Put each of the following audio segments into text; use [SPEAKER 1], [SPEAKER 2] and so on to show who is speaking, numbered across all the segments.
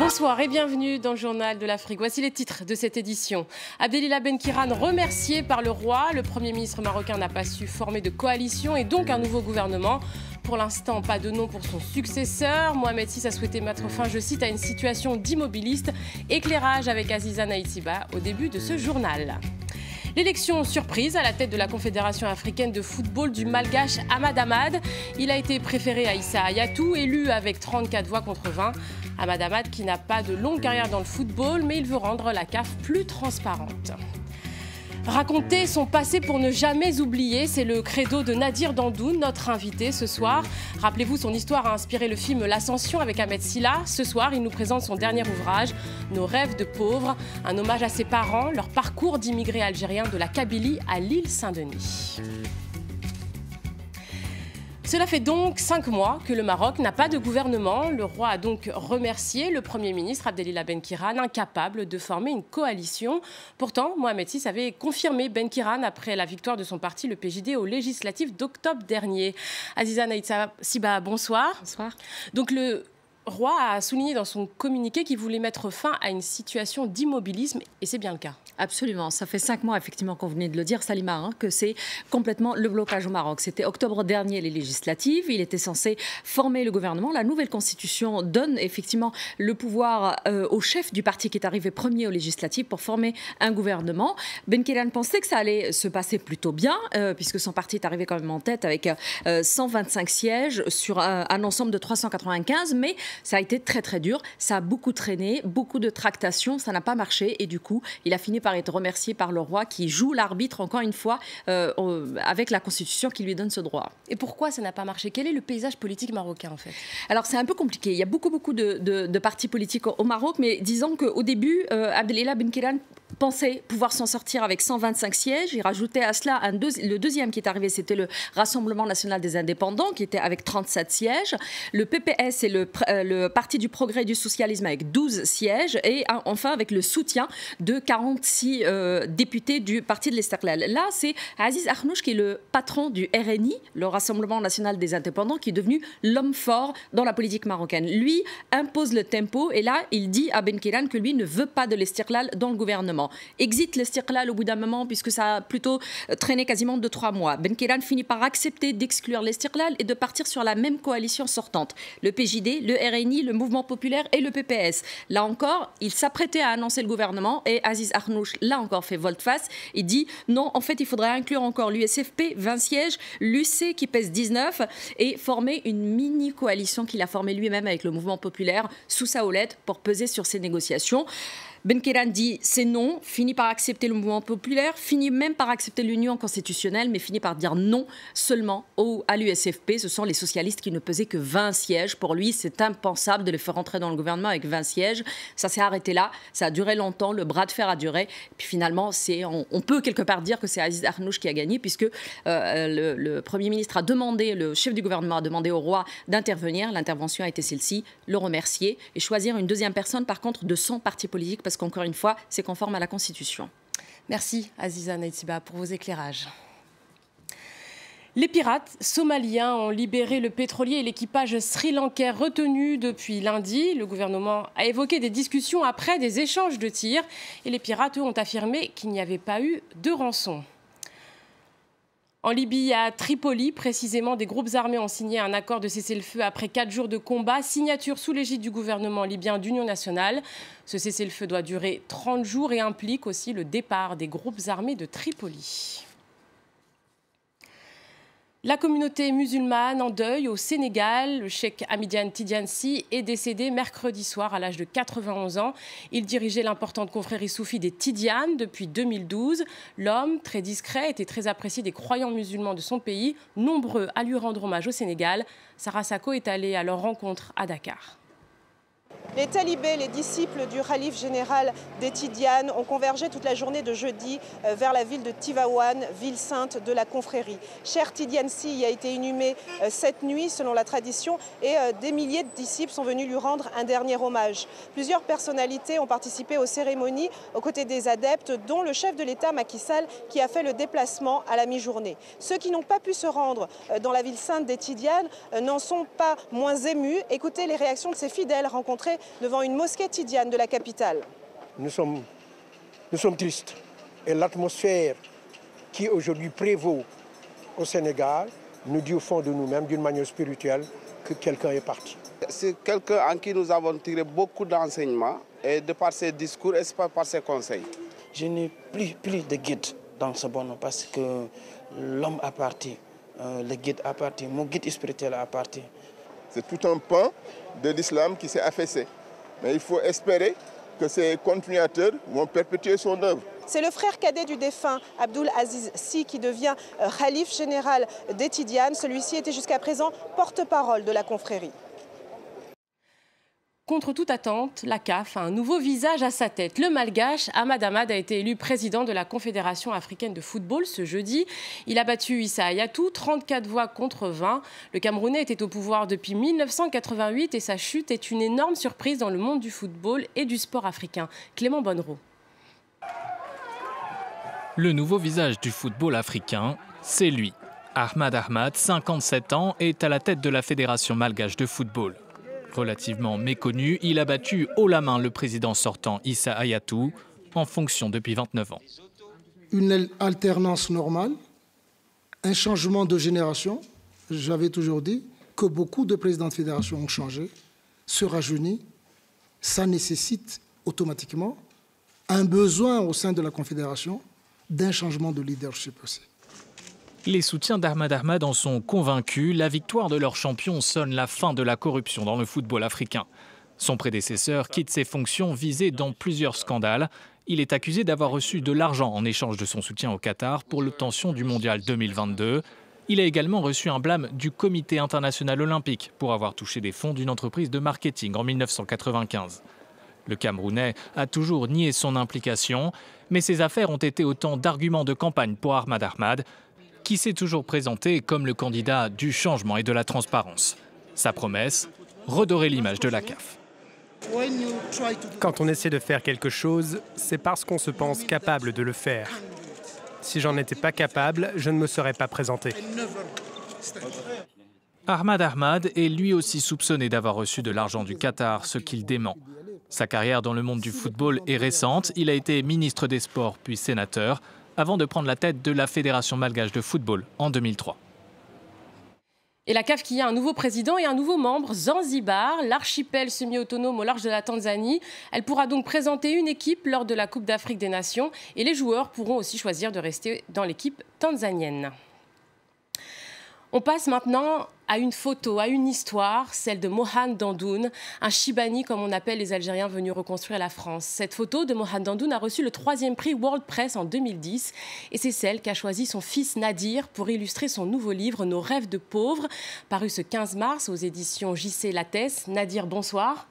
[SPEAKER 1] Bonsoir et bienvenue dans le journal de l'Afrique. Voici les titres de cette édition. Abdelila Benkiran remercié par le roi. Le Premier ministre marocain n'a pas su former de coalition et donc un nouveau gouvernement. Pour l'instant, pas de nom pour son successeur. Mohamed VI a souhaité mettre fin, je cite, à une situation d'immobiliste. Éclairage avec Aziza Naïtiba au début de ce journal. L'élection surprise à la tête de la Confédération africaine de football du Malgache Ahmad Ahmad. Il a été préféré à Issa Hayatou, élu avec 34 voix contre 20. Ahmad Ahmad qui n'a pas de longue carrière dans le football, mais il veut rendre la CAF plus transparente. Raconter son passé pour ne jamais oublier, c'est le credo de Nadir Dandoun, notre invité ce soir. Rappelez-vous, son histoire a inspiré le film L'Ascension avec Ahmed Silla. Ce soir, il nous présente son dernier ouvrage, Nos rêves de pauvres, un hommage à ses parents, leur parcours d'immigrés algériens de la Kabylie à l'île Saint-Denis. Cela fait donc 5 mois que le Maroc n'a pas de gouvernement. Le roi a donc remercié le Premier ministre Abdelila Benkiran, incapable de former une coalition. Pourtant, Mohamed VI avait confirmé Benkiran après la victoire de son parti, le PJD, aux législatives d'octobre dernier. Aziza Naïtiba, bonsoir.
[SPEAKER 2] Bonsoir.
[SPEAKER 1] Donc le roi a souligné dans son communiqué qu'il voulait mettre fin à une situation d'immobilisme, et c'est bien le cas.
[SPEAKER 2] Absolument. Ça fait 5 mois, effectivement, qu'on venait de le dire, Salima, que c'est complètement le blocage au Maroc. C'était octobre dernier, les législatives. Il était censé former le gouvernement. La nouvelle constitution donne effectivement le pouvoir au chef du parti qui est arrivé premier aux législatives pour former un gouvernement. Benkiran pensait que ça allait se passer plutôt bien, puisque son parti est arrivé quand même en tête avec 125 sièges sur un ensemble de 395. Mais ça a été très très dur. Ça a beaucoup traîné, beaucoup de tractations. Ça n'a pas marché. Et du coup, il a fini par être remercié par le roi qui joue l'arbitre encore une fois avec la constitution qui lui donne ce droit.
[SPEAKER 1] Et pourquoi ça n'a pas marché? Quel est le paysage politique marocain en fait?
[SPEAKER 2] Alors c'est un peu compliqué. Il y a beaucoup de partis politiques au Maroc, mais disons qu'au début, Abdelila Benkiran pensait pouvoir s'en sortir avec 125 sièges. Il rajoutait à cela le deuxième qui est arrivé, c'était le Rassemblement national des indépendants qui était avec 37 sièges. Le PPS et le Parti du progrès et du socialisme avec 12 sièges. Et enfin avec le soutien de 46 députés du Parti de l'Istiqlal. Là, c'est Aziz Akhnouch qui est le patron du RNI, le Rassemblement national des indépendants, qui est devenu l'homme fort dans la politique marocaine. Lui impose le tempo et là, il dit à Benkiran que lui ne veut pas de l'Istiqlal dans le gouvernement. Exit l'Istiqlal au bout d'un moment puisque ça a plutôt traîné quasiment 2-3 mois. Benkiran finit par accepter d'exclure l'Istiqlal et de partir sur la même coalition sortante. Le PJD, le RNI, le Mouvement populaire et le PPS. Là encore, il s'apprêtait à annoncer le gouvernement et Aziz Akhnouch là encore fait volte-face et dit non, en fait il faudrait inclure encore l'USFP 20 sièges, l'UC qui pèse 19 et former une mini-coalition qu'il a formée lui-même avec le Mouvement populaire sous sa houlette pour peser sur ces négociations. Benkiran dit c'est non, finit par accepter le mouvement populaire, finit même par accepter l'union constitutionnelle, mais finit par dire non seulement à l'USFP. Ce sont les socialistes qui ne pesaient que 20 sièges. Pour lui, c'est impensable de les faire entrer dans le gouvernement avec 20 sièges. Ça s'est arrêté là, ça a duré longtemps, le bras de fer a duré. Puis finalement, on peut quelque part dire que c'est Aziz Akhnouch qui a gagné, puisque le Premier ministre a demandé, le chef du gouvernement a demandé au roi d'intervenir. L'intervention a été celle-ci, le remercier et choisir une deuxième personne, par contre, de son parti politique, parce qu'encore une fois, c'est conforme à la Constitution.
[SPEAKER 1] Merci Aziza Naïtiba pour vos éclairages. Les pirates somaliens ont libéré le pétrolier et l'équipage sri-lankais retenu depuis lundi. Le gouvernement a évoqué des discussions après des échanges de tirs et les pirates, eux, ont affirmé qu'il n'y avait pas eu de rançon. En Libye, à Tripoli, précisément, des groupes armés ont signé un accord de cessez-le-feu après 4 jours de combat, signature sous l'égide du gouvernement libyen d'Union nationale. Ce cessez-le-feu doit durer 30 jours et implique aussi le départ des groupes armés de Tripoli. La communauté musulmane en deuil au Sénégal, le cheikh Amidiane Tidiane-Sy est décédé mercredi soir à l'âge de 91 ans. Il dirigeait l'importante confrérie soufie des Tidianes depuis 2012. L'homme, très discret, était très apprécié des croyants musulmans de son pays, nombreux à lui rendre hommage au Sénégal. Sarah Sako est allée à leur rencontre à Dakar.
[SPEAKER 3] Les talibés, les disciples du Khalif général des Tidianes, ont convergé toute la journée de jeudi vers la ville de Tivaouane, ville sainte de la confrérie. Cheikh Tidiane-Sy y a été inhumé cette nuit selon la tradition et des milliers de disciples sont venus lui rendre un dernier hommage. Plusieurs personnalités ont participé aux cérémonies aux côtés des adeptes, dont le chef de l'État Macky Sall qui a fait le déplacement à la mi-journée. Ceux qui n'ont pas pu se rendre dans la ville sainte des Tidianes n'en sont pas moins émus. Écoutez les réactions de ces fidèles rencontrés devant une mosquée tidiane de la capitale.
[SPEAKER 4] Nous sommes tristes. Et l'atmosphère qui aujourd'hui prévaut au Sénégal nous dit au fond de nous-mêmes, d'une manière spirituelle, que quelqu'un est parti.
[SPEAKER 5] C'est quelqu'un en qui nous avons tiré beaucoup d'enseignements, et de par ses discours et par ses conseils.
[SPEAKER 6] Je n'ai plus de guide dans ce monde parce que l'homme a parti, le guide a parti, mon guide spirituel a parti.
[SPEAKER 7] C'est tout un pan de l'islam qui s'est affaissé. Mais il faut espérer que ces continuateurs vont perpétuer son œuvre.
[SPEAKER 3] C'est le frère cadet du défunt, Abdul Aziz Sy, qui devient khalife général des Tidianes. Celui-ci était jusqu'à présent porte-parole de la confrérie.
[SPEAKER 1] Contre toute attente, la CAF a un nouveau visage à sa tête. Le Malgache Ahmad Ahmad a été élu président de la Confédération africaine de football ce jeudi. Il a battu Issa Hayatou, 34 voix contre 20. Le Camerounais était au pouvoir depuis 1988 et sa chute est une énorme surprise dans le monde du football et du sport africain. Clément Bonnereau.
[SPEAKER 8] Le nouveau visage du football africain, c'est lui. Ahmad Ahmad, 57 ans, est à la tête de la Fédération malgache de football. Relativement méconnu, il a battu haut la main le président sortant Issa Hayatou, en fonction depuis 29 ans.
[SPEAKER 9] Une alternance normale, un changement de génération. J'avais toujours dit que beaucoup de présidents de fédération ont changé, se rajeunissent. Ça nécessite automatiquement un besoin au sein de la Confédération d'un changement de leadership aussi.
[SPEAKER 8] Les soutiens d'Ahmad Ahmad en sont convaincus. La victoire de leur champion sonne la fin de la corruption dans le football africain. Son prédécesseur quitte ses fonctions visées dans plusieurs scandales. Il est accusé d'avoir reçu de l'argent en échange de son soutien au Qatar pour l'obtention du Mondial 2022. Il a également reçu un blâme du Comité international olympique pour avoir touché des fonds d'une entreprise de marketing en 1995. Le Camerounais a toujours nié son implication, mais ces affaires ont été autant d'arguments de campagne pour Ahmad Ahmad, qui s'est toujours présenté comme le candidat du changement et de la transparence. Sa promesse, redorer l'image de la CAF.
[SPEAKER 10] Quand on essaie de faire quelque chose, c'est parce qu'on se pense capable de le faire. Si j'en étais pas capable, je ne me serais pas présenté.
[SPEAKER 8] Ahmad Ahmad est lui aussi soupçonné d'avoir reçu de l'argent du Qatar, ce qu'il dément. Sa carrière dans le monde du football est récente. Il a été ministre des Sports puis sénateur, avant de prendre la tête de la Fédération malgache de football en 2003.
[SPEAKER 1] Et la CAF qui a un nouveau président et un nouveau membre, Zanzibar, l'archipel semi-autonome au large de la Tanzanie. Elle pourra donc présenter une équipe lors de la Coupe d'Afrique des Nations et les joueurs pourront aussi choisir de rester dans l'équipe tanzanienne. On passe maintenant à une photo, à une histoire, celle de Mohand Dandoun, un Chibani comme on appelle les Algériens venus reconstruire la France. Cette photo de Mohand Dandoun a reçu le 3e prix World Press en 2010 et c'est celle qu'a choisi son fils Nadir pour illustrer son nouveau livre Nos rêves de pauvres, paru ce 15 mars aux éditions JC Lattès. Nadir, bonsoir.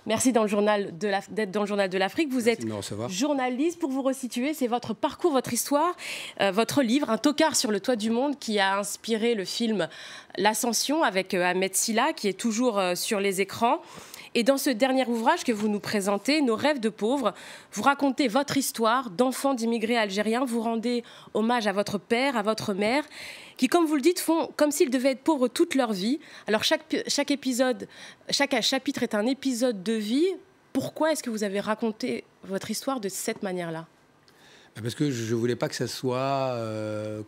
[SPEAKER 1] Merci d'être dans le journal de l'Afrique. Vous êtes journaliste. Pour vous resituer, c'est votre parcours, votre histoire, votre livre, Un tocard sur le toit du monde, qui a inspiré le film L'Ascension avec Ahmed Silla, qui est toujours sur les écrans. Et dans ce dernier ouvrage que vous nous présentez, Nos rêves de pauvres, vous racontez votre histoire d'enfant d'immigrés algériens. Vous rendez hommage à votre père, à votre mère, qui, comme vous le dites, font comme s'ils devaient être pauvres toute leur vie. Alors chaque chapitre est un épisode de vie. Pourquoi est-ce que vous avez raconté votre histoire de cette manière-là ?
[SPEAKER 11] Parce que je ne voulais pas que ça soit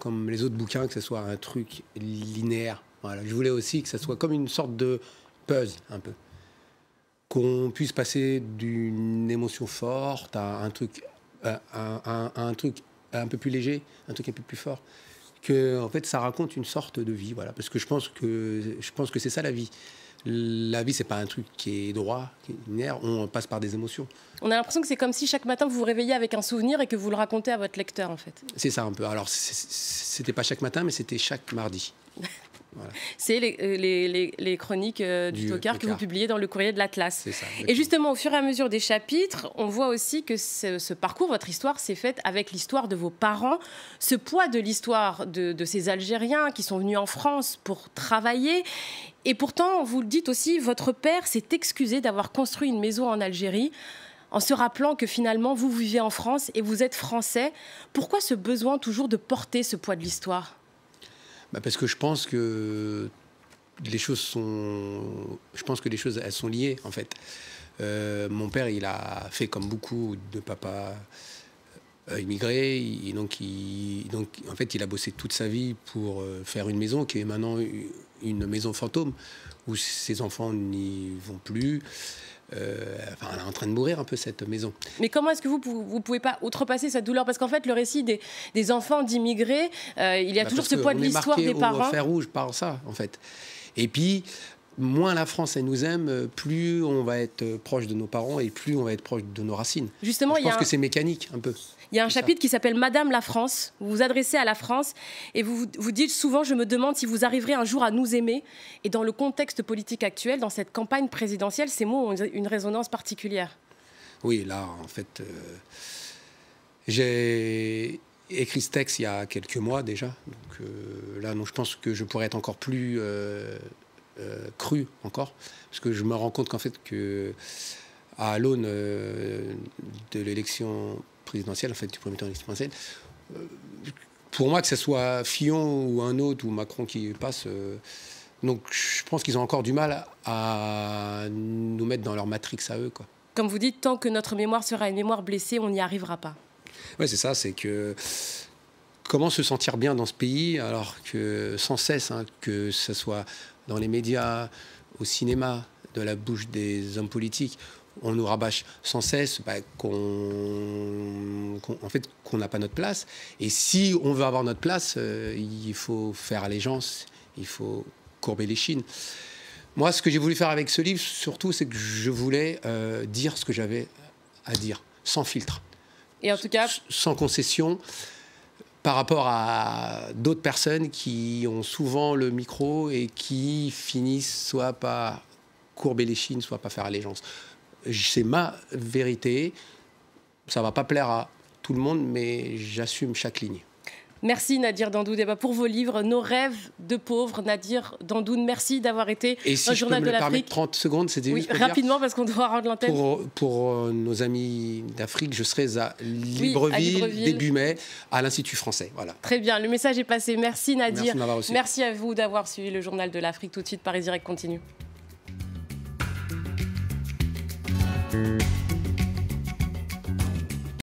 [SPEAKER 11] comme les autres bouquins, que ça soit un truc linéaire. Voilà. Je voulais aussi que ça soit comme une sorte de puzzle, un peu. Qu'on puisse passer d'une émotion forte à un truc un peu plus léger, un truc un peu plus fort. Que, en fait, ça raconte une sorte de vie, voilà. Parce que je pense que c'est ça la vie. La vie, c'est pas un truc qui est droit, qui est linéaire. On passe par des émotions. On a l'impression que c'est comme si chaque matin vous vous réveillez avec un souvenir et que vous le racontez à votre lecteur, en fait. C'est ça un peu. Alors, c'était pas chaque matin, mais c'était chaque mardi. Voilà. C'est les chroniques du tocard que vous publiez dans le courrier de l'Atlas. Et justement, au fur et à mesure des chapitres, on voit aussi que ce parcours, votre histoire, s'est faite avec l'histoire de vos parents. Ce poids de l'histoire de ces Algériens qui sont venus en France pour travailler. Et pourtant, vous le dites aussi, votre père s'est excusé d'avoir construit une maison en Algérie en se rappelant que finalement, vous vivez en France et vous êtes français. Pourquoi ce besoin toujours de porter ce poids de l'histoire ? Parce que je pense que les choses elles sont liées, en fait. Mon père, il a fait comme beaucoup de papas immigrés. En fait, il a bossé toute sa vie pour faire une maison qui est maintenant une maison fantôme où ses enfants n'y vont plus. Elle est en train de mourir un peu, cette maison.
[SPEAKER 1] Mais comment est-ce que vous pouvez pas outrepasser cette douleur? Parce qu'en fait, le récit des enfants d'immigrés, il y a toujours ce poids de l'histoire des parents.
[SPEAKER 11] On est marqué au fer rouge par ça, en fait. Et puis, moins la France, elle nous aime, plus on va être proche de nos parents et plus on va être proche de nos racines.
[SPEAKER 1] Justement,
[SPEAKER 11] je pense que c'est mécanique, un peu.
[SPEAKER 1] Il y a un chapitre qui s'appelle Madame la France. Vous vous adressez à la France et vous dites souvent, je me demande si vous arriverez un jour à nous aimer. Et dans le contexte politique actuel, dans cette campagne présidentielle, ces mots ont une résonance particulière.
[SPEAKER 11] Oui, là, en fait, j'ai écrit ce texte il y a quelques mois déjà. Donc là, je pense que je pourrais être encore plus cru encore. Parce que je me rends compte qu'en fait, à l'aune de l'élection présidentielle, en fait, du premier tour de l'élection présidentielle, pour moi, que ce soit Fillon ou un autre, ou Macron qui passe, donc je pense qu'ils ont encore du mal à nous mettre dans leur matrix à eux, quoi.
[SPEAKER 1] Comme vous dites, tant que notre mémoire sera une mémoire blessée, on n'y arrivera pas.
[SPEAKER 11] Oui, c'est ça, c'est que comment se sentir bien dans ce pays alors que sans cesse, que ce soit dans les médias, au cinéma, de la bouche des hommes politiques, on nous rabâche sans cesse qu'on n'a pas notre place. Et si on veut avoir notre place, il faut faire allégeance, il faut courber les chines. Moi, ce que j'ai voulu faire avec ce livre, surtout, c'est que je voulais dire ce que j'avais à dire, sans filtre.
[SPEAKER 1] Et en tout cas,
[SPEAKER 11] sans concession, par rapport à d'autres personnes qui ont souvent le micro et qui finissent soit par courber les chines, soit par faire allégeance. C'est ma vérité. Ça ne va pas plaire à tout le monde, mais j'assume chaque ligne.
[SPEAKER 1] Merci Nadir Dandoud pour vos livres, Nos rêves de pauvres. Nadir Dandoud, merci d'avoir été dans le Journal de l'Afrique.
[SPEAKER 11] 30 secondes, c'était
[SPEAKER 1] oui, rapidement parce qu'on doit rendre l'antenne.
[SPEAKER 11] Pour nos amis d'Afrique, je serai à Libreville, début mai, à l'Institut français. Voilà.
[SPEAKER 1] Très bien, le message est passé. Merci Nadir.
[SPEAKER 11] Merci de m'avoir reçu.
[SPEAKER 1] Merci à vous d'avoir suivi le Journal de l'Afrique. Tout de suite, Paris Direct continue.